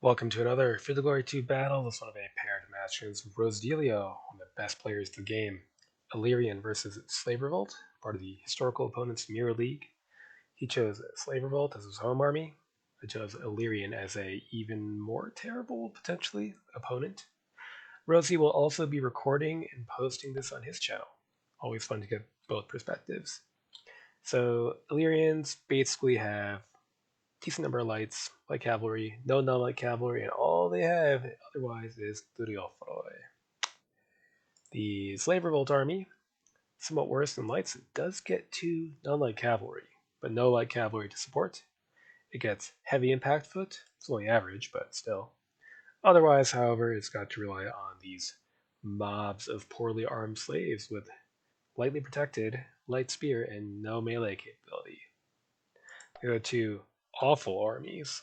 Welcome to another For the Glory 2 battle. This one of a paired match against Rosedelio, one of the best players in the game. Illyrian versus Slave Revolt, part of the historical opponent's Mirror League. He chose Slave Revolt as his home army. I chose Illyrian as a even more terrible, potentially, opponent. Rosie will also be recording and posting this on his channel. Always fun to get both perspectives. So Illyrians basically have decent number of lights, light cavalry, no non-light cavalry, and all they have otherwise is Duriofroi. The Slave Revolt army, somewhat worse than lights, it does get two non-light cavalry, but no light cavalry to support. It gets heavy impact foot, it's only average, but still. Otherwise, however, it's got to rely on these mobs of poorly armed slaves with lightly protected, light spear, and no melee capability. They go to awful armies.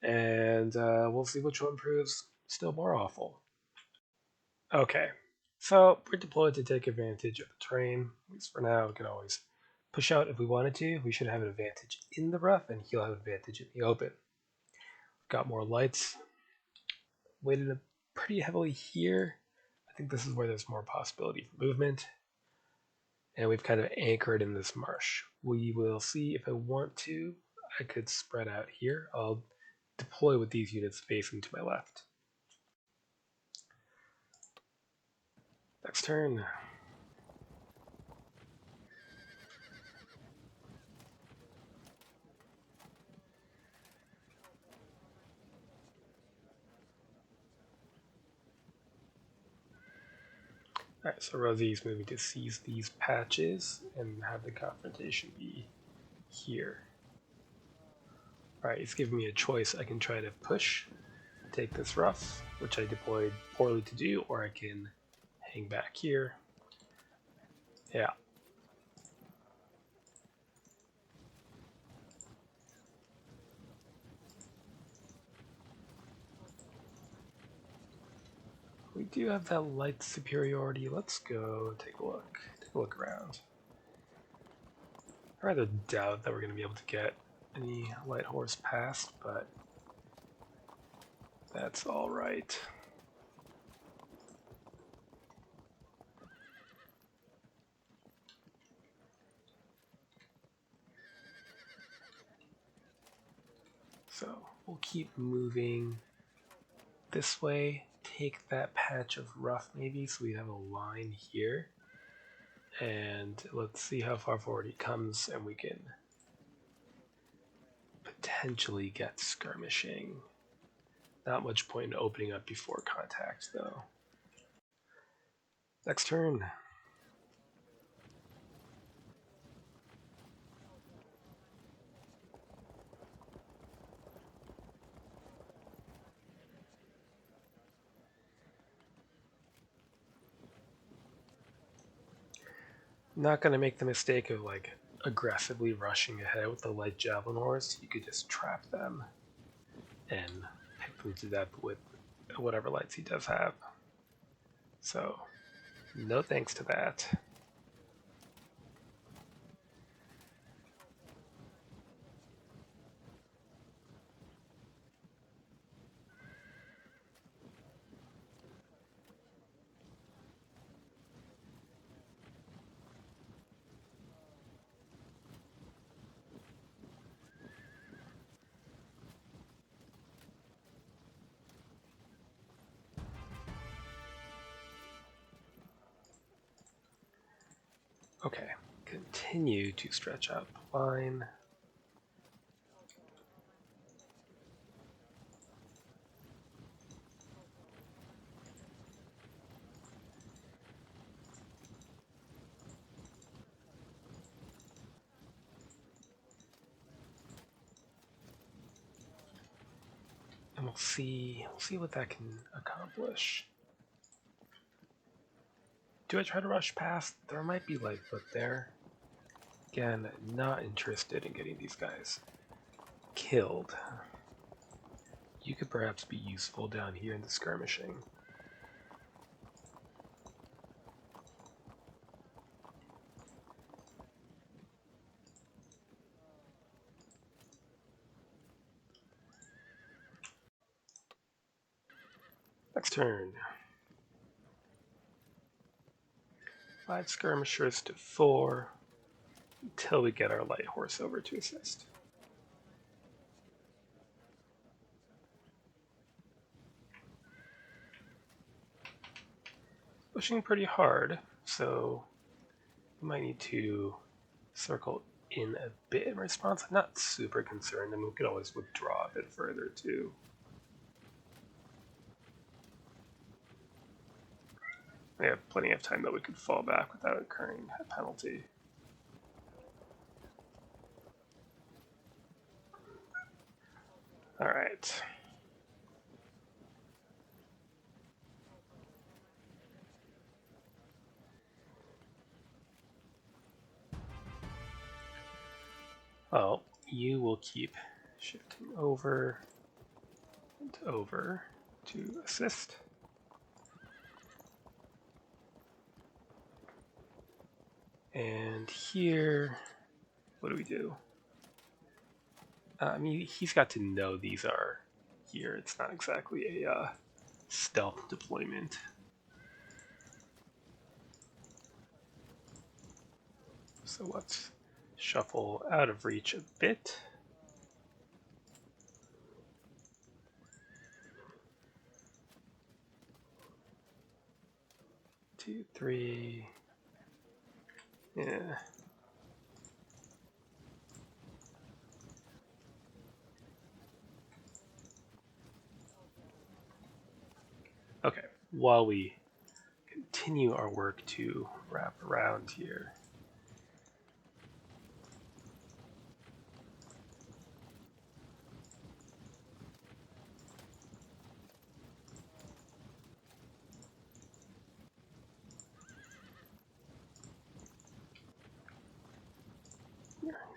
and we'll see which one proves still more awful. Okay, so we're deployed to take advantage of the terrain. At least for now, we can always push out if we wanted to. We should have an advantage in the rough, and he'll have an advantage in the open. We've got more lights. Weighted pretty heavily here. I think this is where there's more possibility for movement. And we've kind of anchored in this marsh. We will see if I want to. I could spread out here. I'll deploy with these units facing to my left. Next turn. Alright, so Rosie's moving to seize these patches and have the confrontation be here. Alright, he's giving me a choice. I can try to push, take this rough, which I deployed poorly to do, or I can hang back here. Yeah. We do have that light superiority. Let's go take a look. Take a look around. I rather doubt that we're going to be able to get any light horse past, but that's alright. So we'll keep moving this way, take that patch of rough maybe, so we have a line here. And let's see how far forward he comes, and we can potentially get skirmishing. Not much point in opening up before contact, though. Next turn. Not going to make the mistake of like aggressively rushing ahead with the light javelin horse. You could just trap them and pick them to death with whatever lights he does have. So, no thanks to that. Okay, continue to stretch out line. And we'll see what that can accomplish. Do I try to rush past? There might be Lightfoot there. Again, not interested in getting these guys killed. You could perhaps be useful down here in the skirmishing. Next turn. 5 skirmishers to 4 until we get our light horse over to assist. Pushing pretty hard, so we might need to circle in a bit in response. I'm not super concerned, and we could always withdraw a bit further too. We have plenty of time that we could fall back without incurring a penalty. All right. Well, you will keep shifting over and over to assist. And here, what do we do? I mean, he's got to know these are here. It's not exactly a stealth deployment. So let's shuffle out of reach a bit. Two, three. Yeah. Okay, while we continue our work to wrap around here,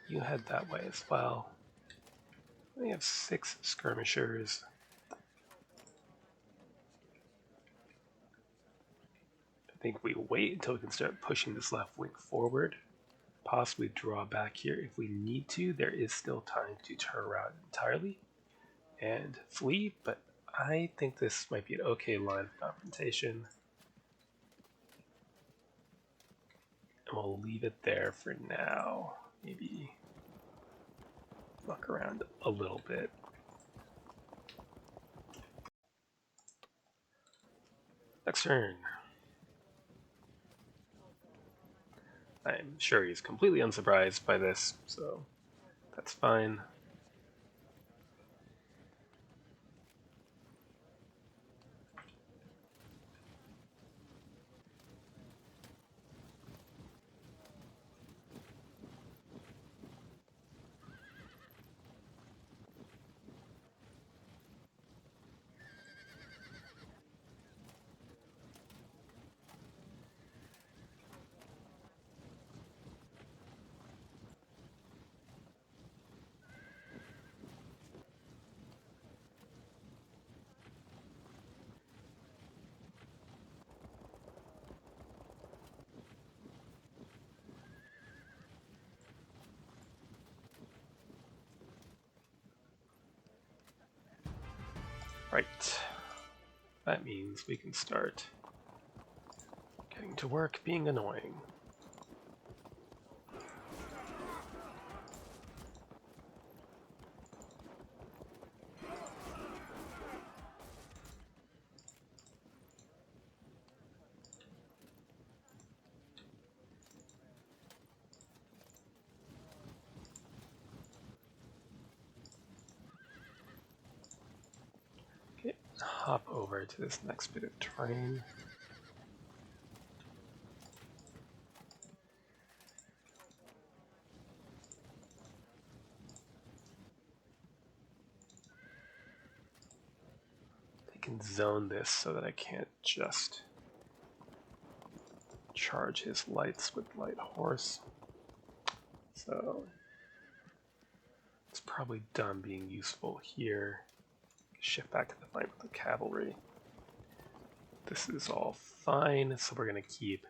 you head that way as well. We have 6 skirmishers. I think we wait until we can start pushing this left wing forward. Possibly draw back here if we need to. There is still time to turn around entirely and flee, but I think this might be an okay line of confrontation. And we'll leave it there for now. Maybe muck around a little bit. Next turn. I'm sure he's completely unsurprised by this, so that's fine. Right. That means we can start getting to work being annoying. Okay, hop over to this next bit of terrain. I can zone this so that I can't just charge his lights with light horse. So it's probably done being useful here. Shift back to the fight with the cavalry. This is all fine, so we're going to keep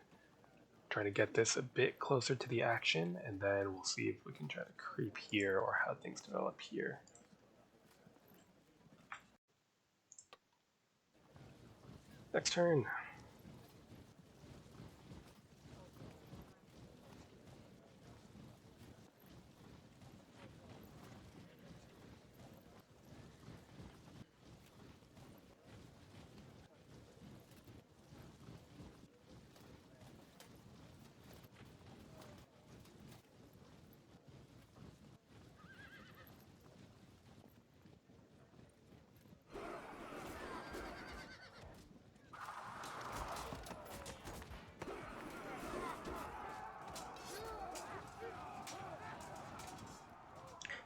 trying to get this a bit closer to the action, and then we'll see if we can try to creep here or how things develop here. Next turn.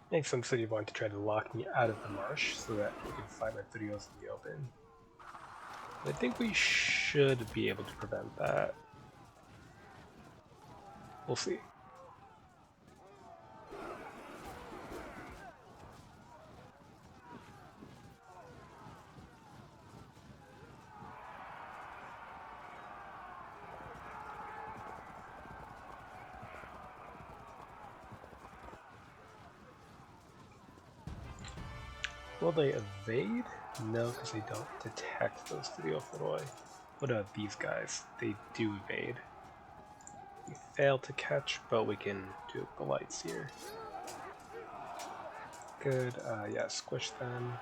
Makes sense that you want to try to lock me out of the marsh so that you can fight my videos in the open. But I think we should be able to prevent that. We'll see. Will they evade? No, because they don't detect those video floi. What about these guys? They do evade. We fail to catch, but we can do the lights here. Good, yeah, squish them.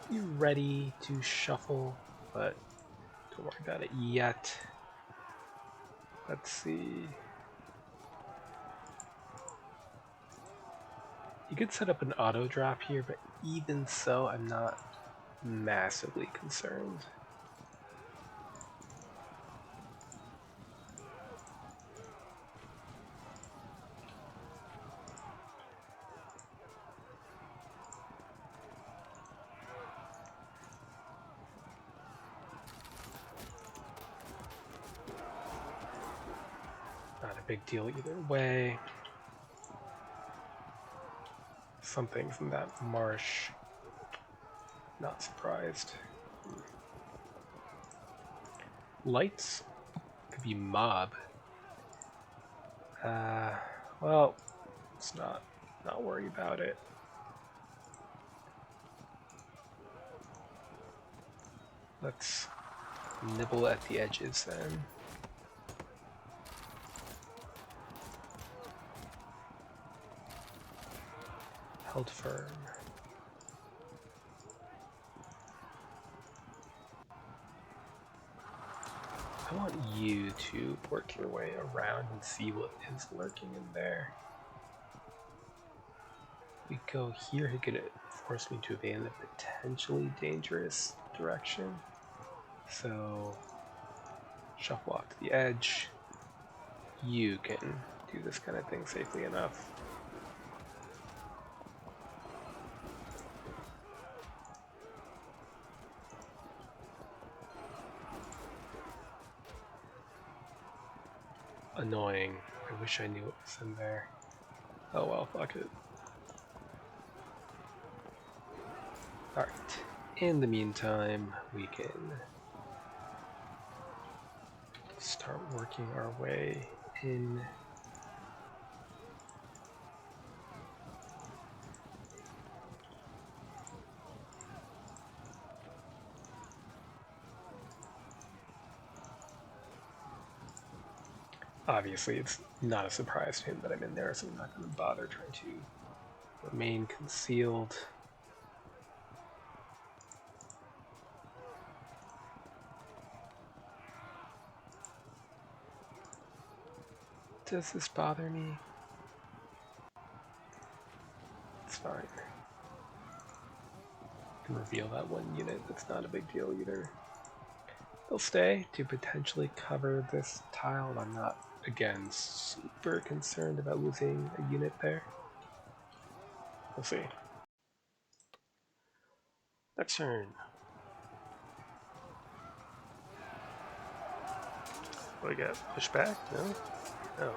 Be ready to shuffle, but don't worry about it yet. Let's see. You could set up an auto drop here, but even so, I'm not massively concerned. Not a big deal either way. Something from that marsh. Not surprised. Lights could be mob. Well, let's not worry about it. Let's nibble at the edges then. Held firm. I want you to work your way around and see what is lurking in there. We go here, he could force me to evade in a potentially dangerous direction. So, shuffle off to the edge. You can do this kind of thing safely enough. Annoying. I wish I knew what was in there. Oh well, fuck it. Alright. In the meantime, we can start working our way in. Obviously, it's not a surprise to him that I'm in there, so I'm not going to bother trying to remain concealed. Does this bother me? It's fine. I can reveal that one unit, that's not a big deal either. They'll stay to potentially cover this tile, and I'm not, again, super concerned about losing a unit there. We'll see. Next turn. What do we got? Push back? No? No.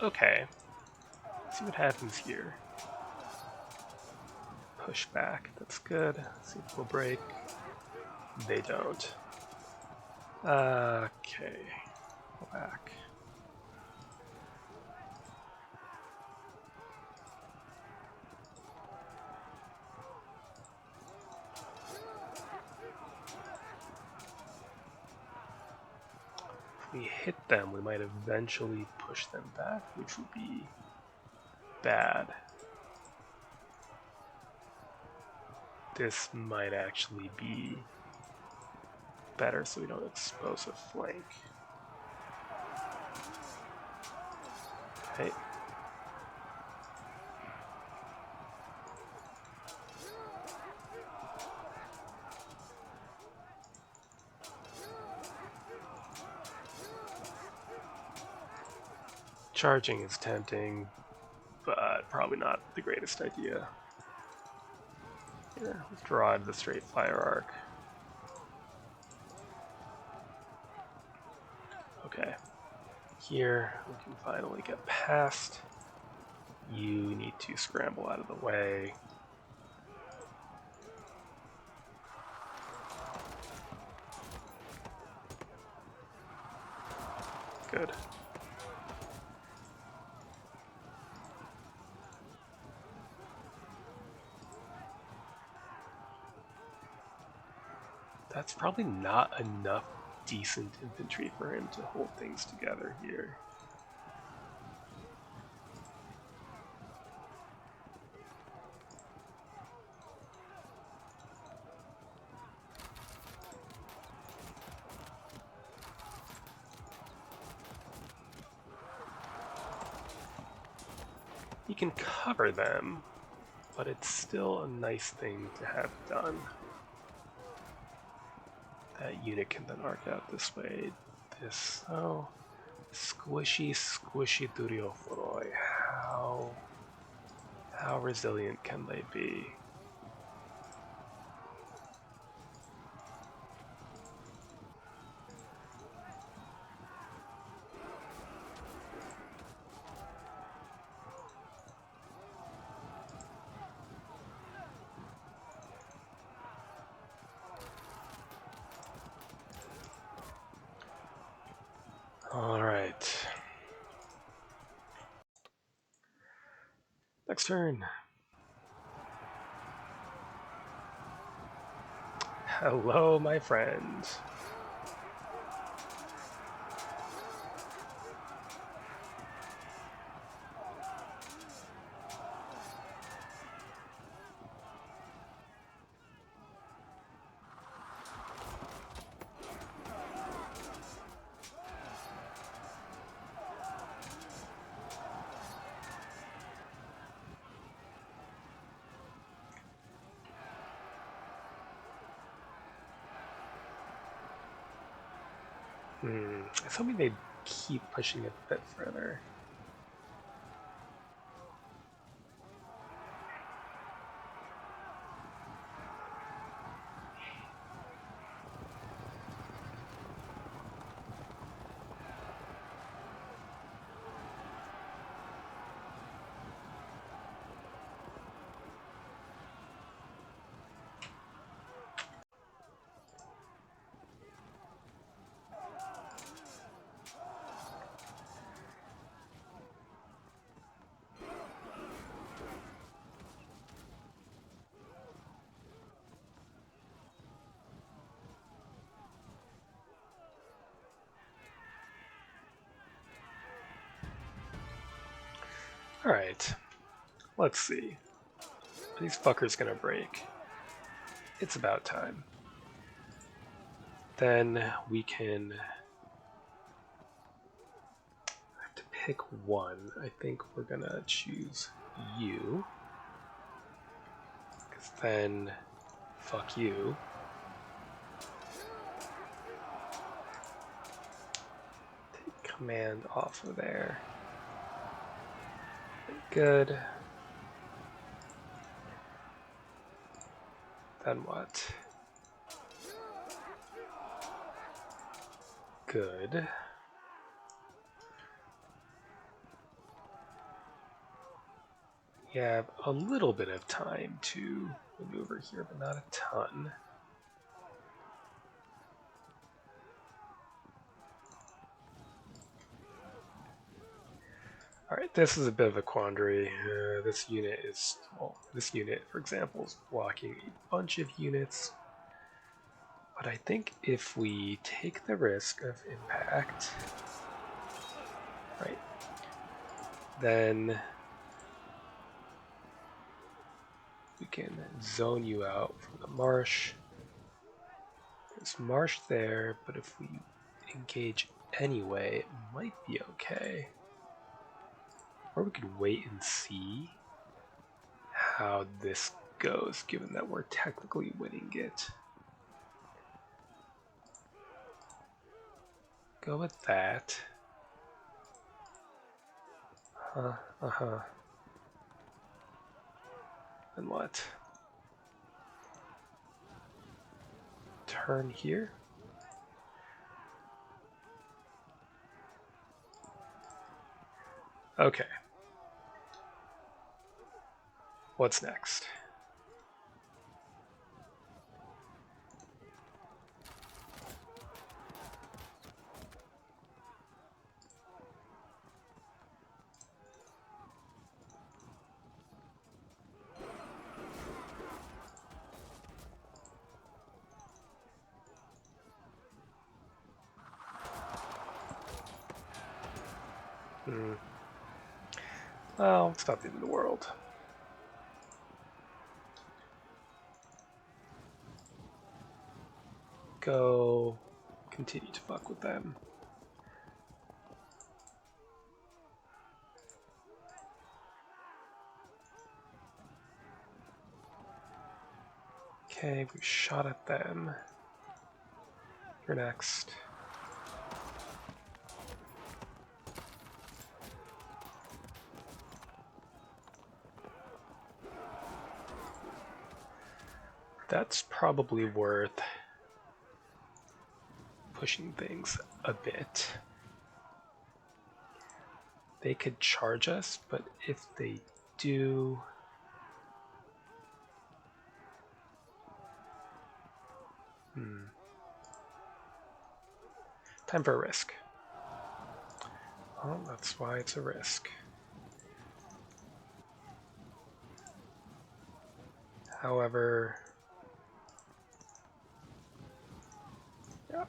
Okay. Let's see what happens here. Push back. That's good. Let's see if we'll break. They don't. Okay. Go back. If we hit them, we might eventually push them back, which would be bad. This might actually be better so we don't expose a flank. Okay. Charging is tempting, but probably not the greatest idea. Yeah, withdraw into the straight fire arc. Okay. Here, we can finally get past. You need to scramble out of the way. Good. That's probably not enough decent infantry for him to hold things together here. You can cover them, but it's still a nice thing to have done. That unit can then arc out this way. This, oh, squishy Durioforoi. How resilient can they be? All right. Next turn. Hello, my friend. I was hoping they'd keep pushing it a bit further. Alright, let's see. Are these fuckers gonna break? It's about time. Then we can have to pick one. I think we're gonna choose you. Because then, fuck you. Take command off of there. Good. Then what? Good. have a little bit of time to maneuver here, but not a ton. Alright, this is a bit of a quandary. This unit, for example, is blocking a bunch of units. But I think if we take the risk of impact, right, then we can zone you out from the marsh. There's marsh there, but if we engage anyway, it might be okay. Or we could wait and see how this goes, given that we're technically winning it. Go with that. And what? Turn here? Okay. What's next? Well, it's not the end of the world. Go continue to fuck with them. Okay, we've shot at them. You're next. That's probably worth pushing things a bit. They could charge us, but if they do... Time for a risk. Well, that's why it's a risk. However... Yeah.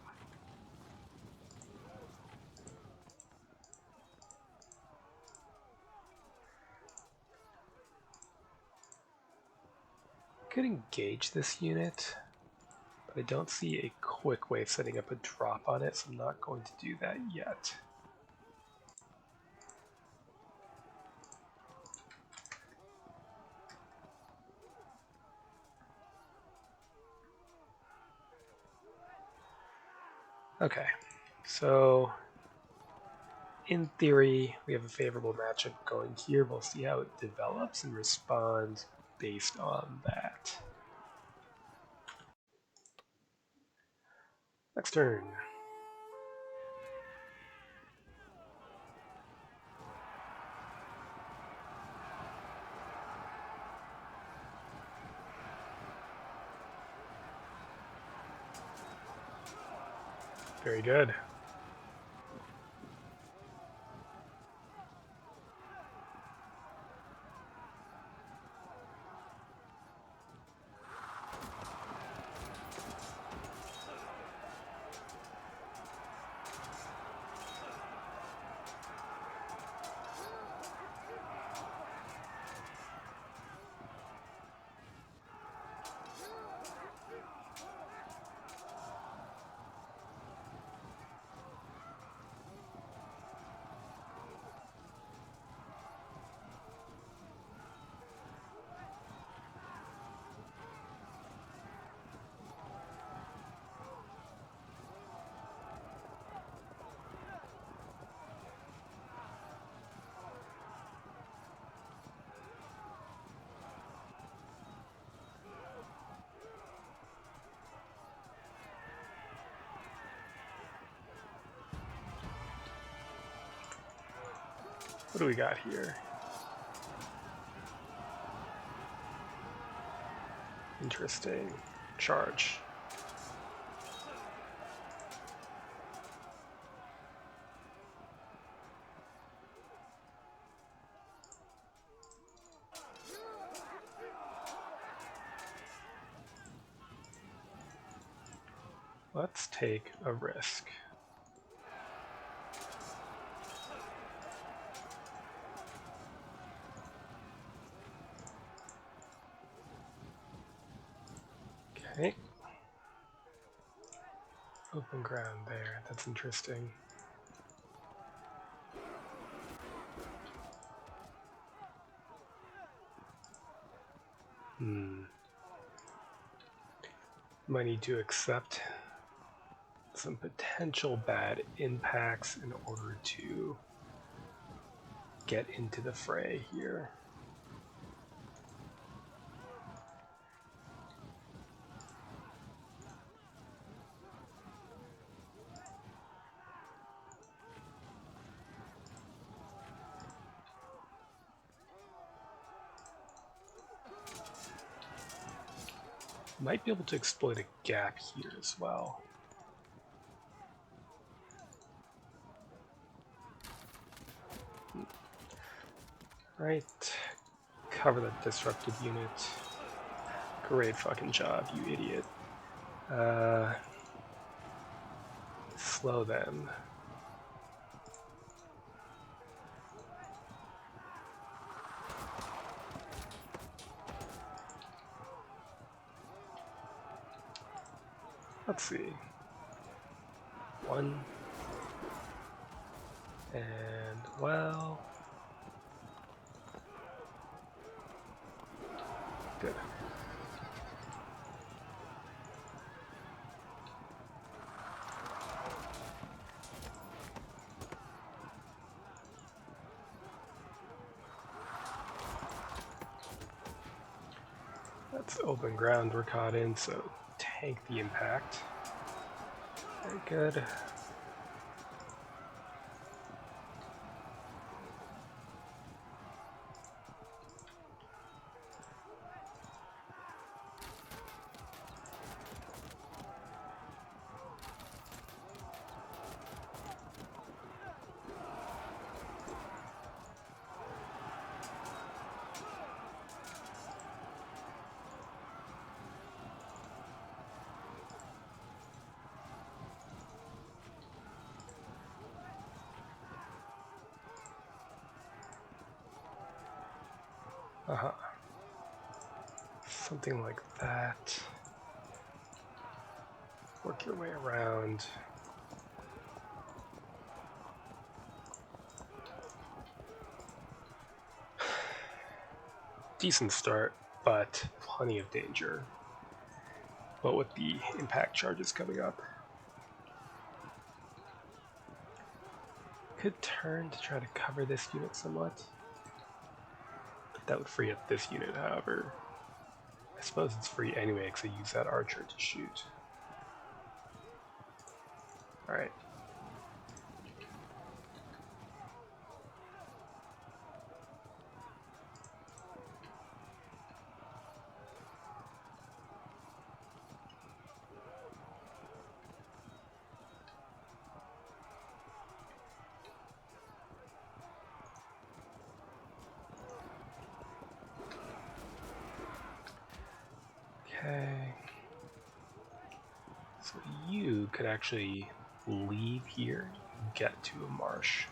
Could engage this unit, but I don't see a quick way of setting up a drop on it, so I'm not going to do that yet. Okay, so in theory, we have a favorable matchup going here. We'll see how it develops and respond based on that. Next turn. Very good. What do we got here? Interesting. Charge. Let's take a risk. Okay. Open ground there. That's interesting. Might need to accept some potential bad impacts in order to get into the fray here. Might be able to exploit a gap here as well. Right. Cover that disrupted unit. Great fucking job, you idiot. Slow them. Let's see. 1. And, well... Good. That's open ground we're caught in, so tank the impact. Very good. Something like that. Work your way around. Decent start, but plenty of danger. But with the impact charges coming up. Could turn to try to cover this unit somewhat. But that would free up this unit, however. I suppose it's free anyway because I use that archer to shoot. Alright. Okay. So you could actually leave here and get to a marsh.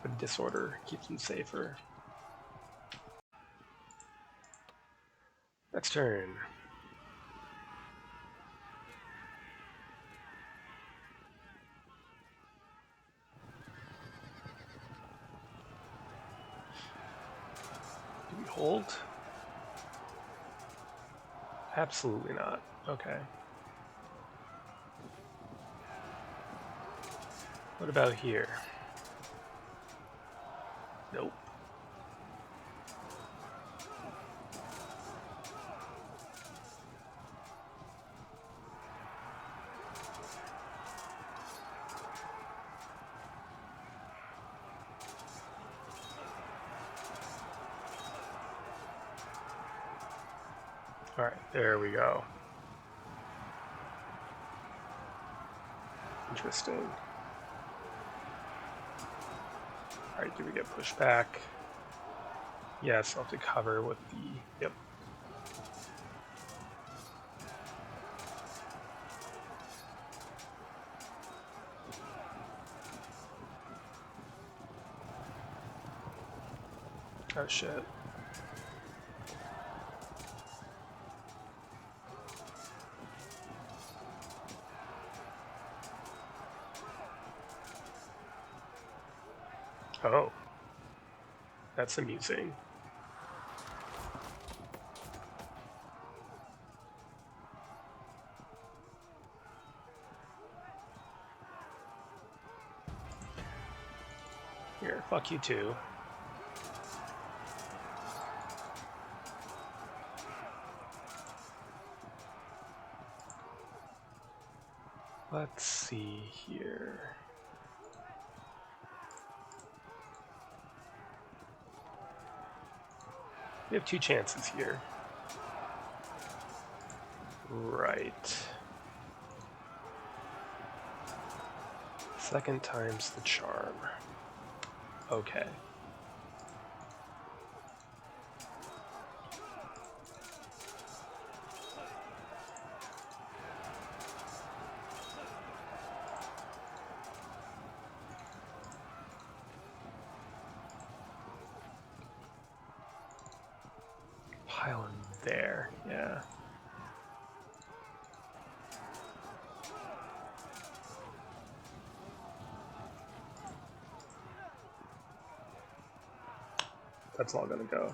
But disorder keeps them safer. Next turn. Do we hold? Absolutely not. Okay. What about here? Nope. Alright, there we go. Interesting. Alright, do we get pushed back? Yes, I'll have to cover with the... Yep. Oh shit. Oh. That's amusing. Here, fuck you too. Let's see here. We have two chances here. Right. Second time's the charm. Okay. Pile in there, yeah. That's all gonna go.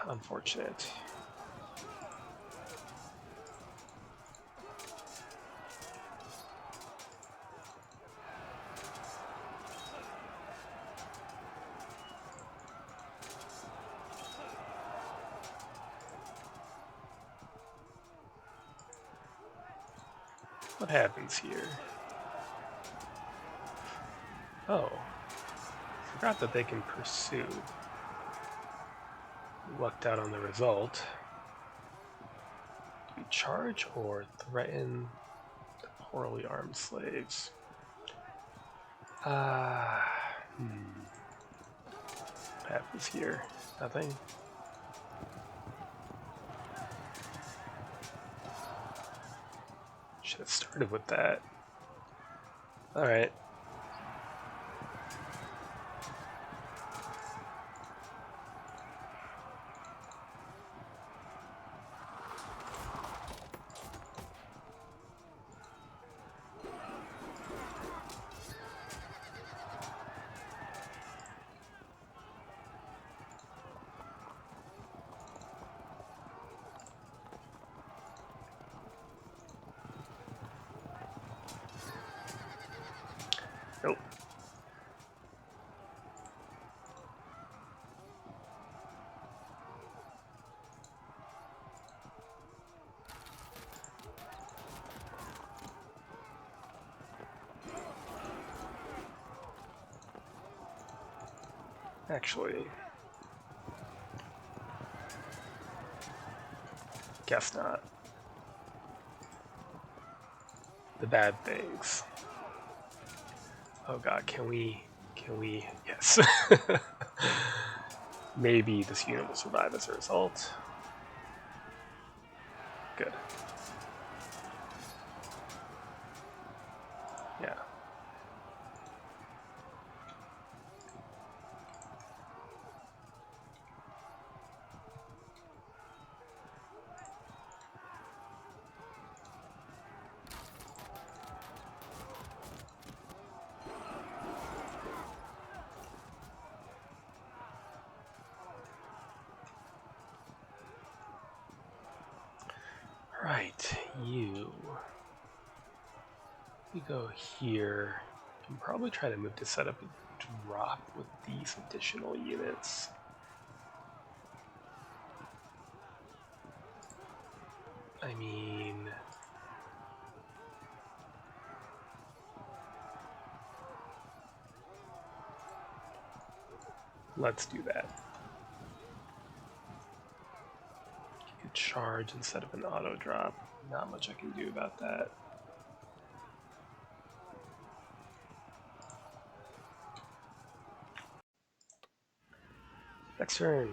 Unfortunate. What happens here? Oh. Forgot that they can pursue. Lucked out on the result. Do we charge or threaten the poorly armed slaves? What happens here? Nothing? Should have started with that. Alright. Nope. Actually, guess not. The bad things. Oh god, can we, yes. Maybe this unit will survive as a result. Good. Yeah. Right, you go here. You can probably try to move to set up a drop with these additional units. I mean, let's do that. charge instead of an auto drop. Not much I can do about that. Next turn.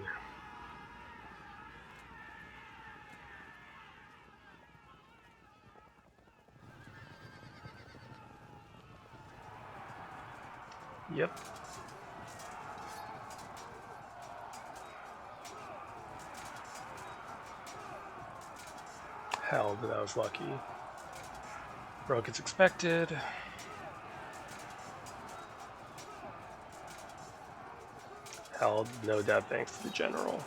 Yep. Hell, but that was lucky. Broke as expected. Held, no doubt thanks to the general.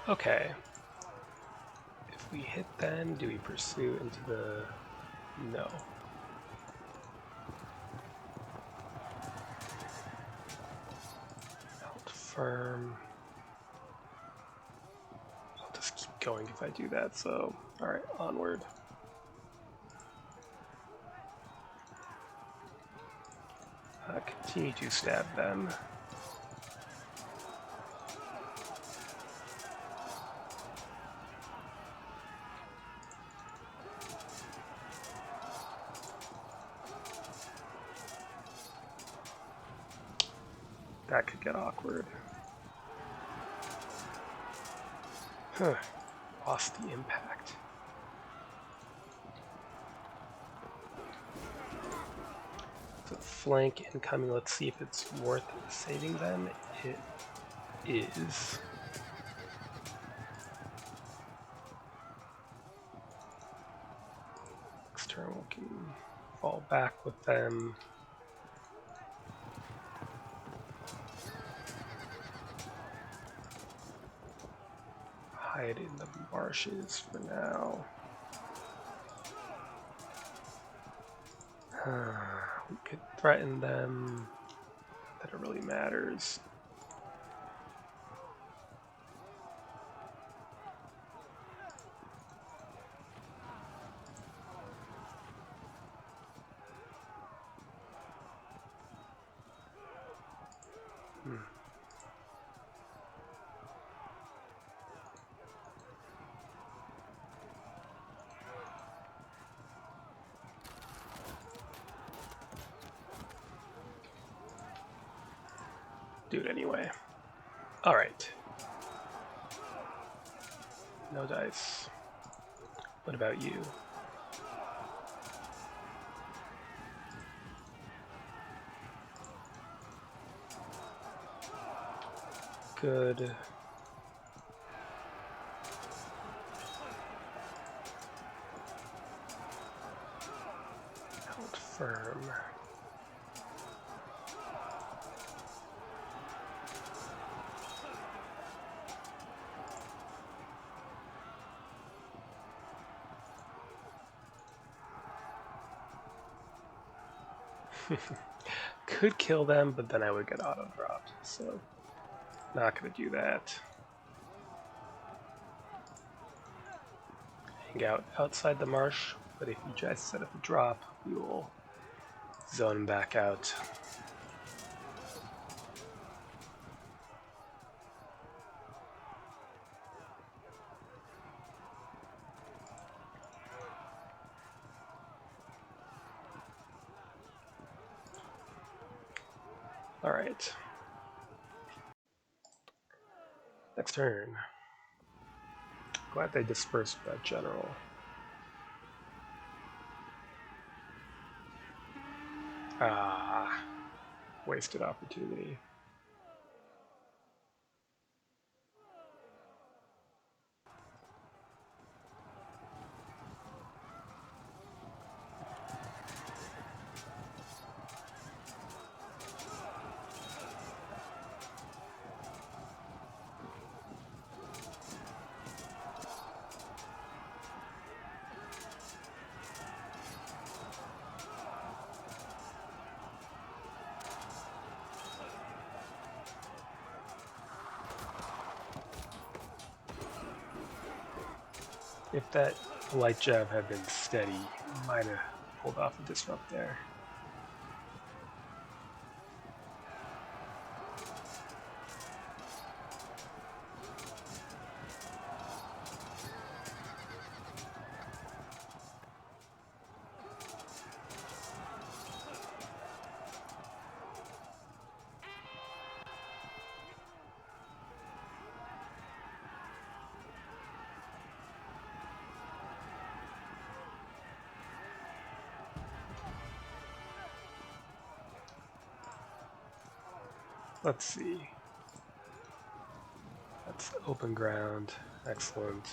Okay. If we hit then, do we pursue into the... No. Held firm. I'll just keep going if I do that, so... Alright, onward. Continue to stab them. That could get awkward. Huh. Lost the impact. So flank incoming, let's see if it's worth saving them. It is. Next turn we can fall back with them. Hide in the marshes for now. We could threaten them. That it really matters. Do it anyway. Alright. No dice. What about you? Good. Held firm. Could kill them, but then I would get auto-dropped, so not going to do that. Hang out outside the marsh, but if you guys set up a drop, we will zone back out. Alright. Next turn. Glad they dispersed that general. Ah, wasted opportunity. If that light jab had been steady, might have pulled off a disrupt there. Let's see. That's open ground. Excellent.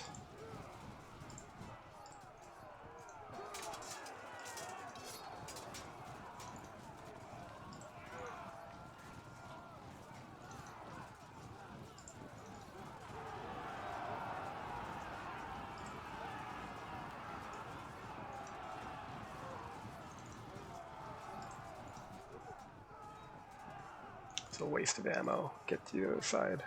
It's a waste of ammo. Get to the other side.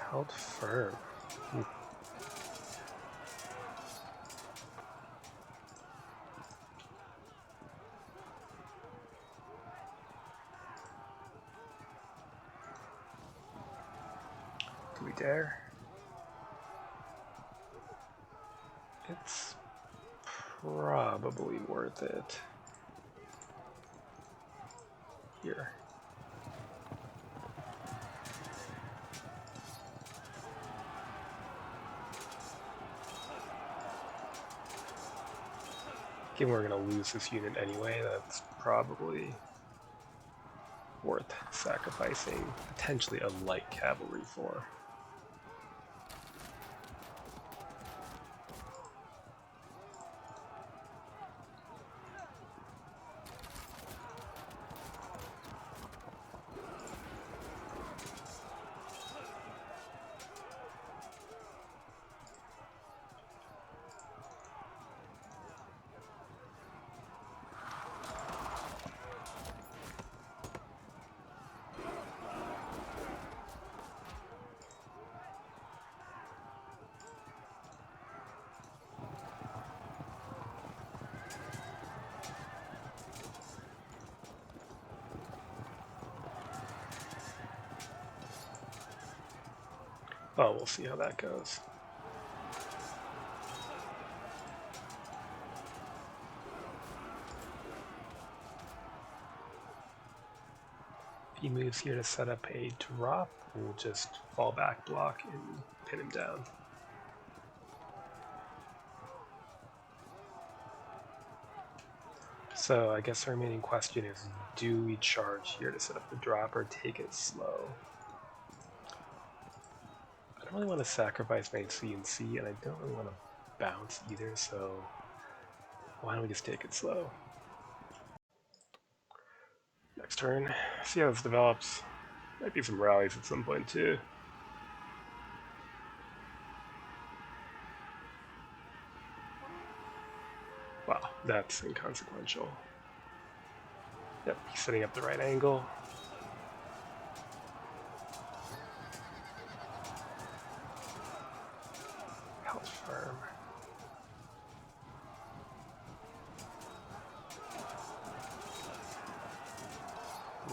Held firm. Do we dare? It's probably worth it. Here. Given we're going to lose this unit anyway, that's probably worth sacrificing potentially a light cavalry for. Oh, we'll see how that goes. If he moves here to set up a drop, we'll just fall back block and pin him down. So I guess the remaining question is, do we charge here to set up the drop or take it slow? I don't really want to sacrifice my CNC, and I don't really want to bounce either, so why don't we just take it slow? Next turn, see how this develops. Might be some rallies at some point too. Wow, that's inconsequential. Yep, he's setting up the right angle. Held firm.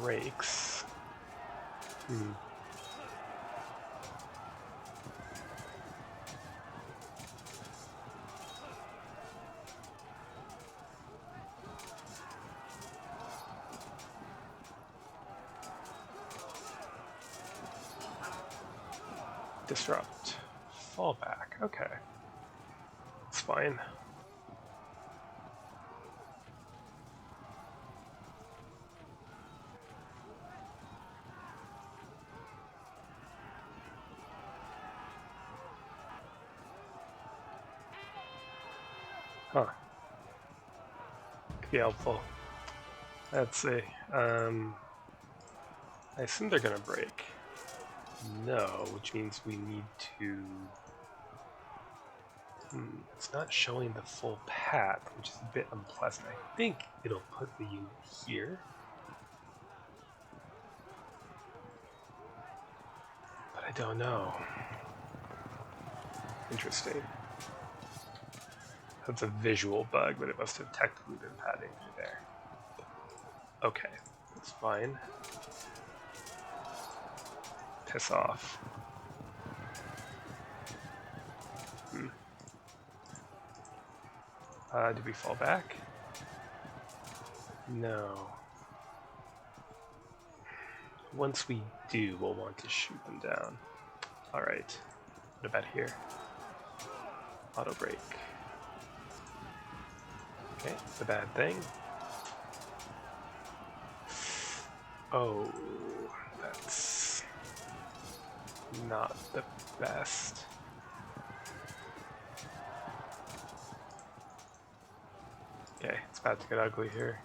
Rakes. Disrupt. Fallback. Okay. It's fine. Huh. Could be helpful. Let's see. I assume they're gonna break. No, which means we need to... it's not showing the full path, which is a bit unpleasant. I think it'll put the unit here. But I don't know. Interesting. That's a visual bug, but it must have technically been padding through there. Okay, that's fine. Piss off. Did we fall back? No. Once we do, we'll want to shoot them down. Alright. What about here? Auto break. Okay, it's a bad thing. Oh, that's not the best. Okay, it's about to get ugly here.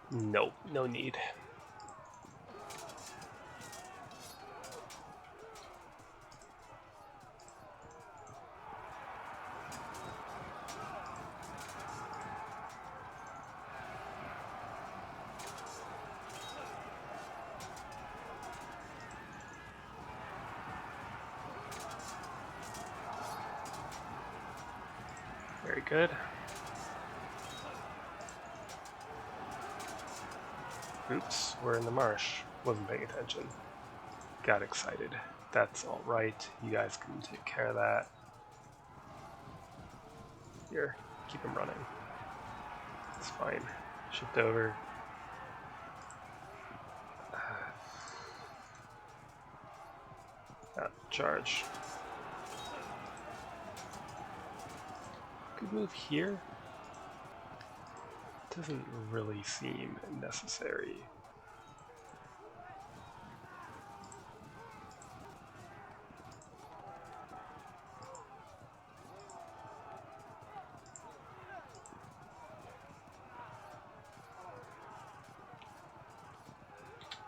Nope, no need. Very good. Oops, we're in the marsh. Wasn't paying attention. Got excited. That's alright. You guys can take care of that. Here, keep him running. It's fine. Shift over. Charge. Could move here. Doesn't really seem necessary.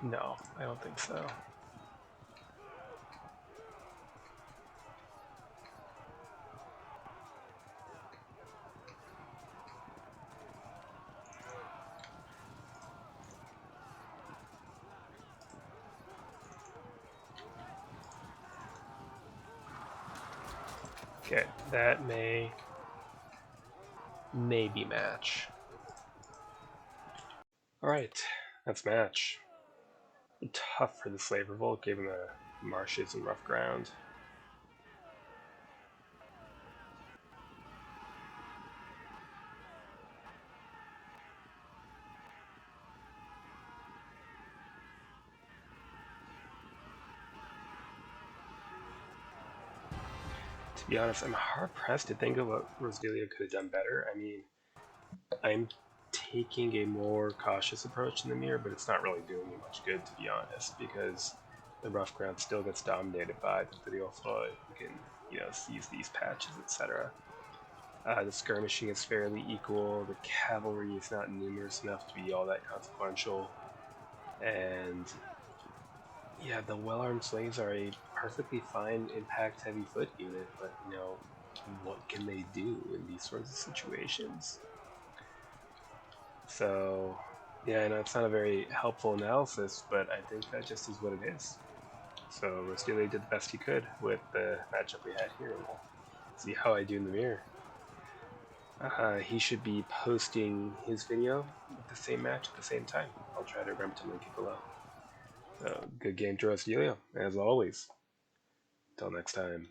No, I don't think so. Okay, that maybe match. Alright, that's match. Tough for the Slave Revolt, given the marshes and rough ground. To be honest, I'm hard-pressed to think of what Rosedelio could have done better. I mean, I'm taking a more cautious approach in the mirror, but it's not really doing me much good, to be honest, because the rough ground still gets dominated by the video flow. You can, seize these patches, etc. The skirmishing is fairly equal. The cavalry is not numerous enough to be all that consequential, and yeah, the well-armed slaves are a perfectly fine impact-heavy foot unit, but what can they do in these sorts of situations? So, yeah, I know it's not a very helpful analysis, but I think that just is what it is. So Rosedelio did the best he could with the matchup we had here, and we'll see how I do in the mirror. He should be posting his video with the same match at the same time. I'll try to remember to link it below. Good game to Rosedelio, as always. Till next time.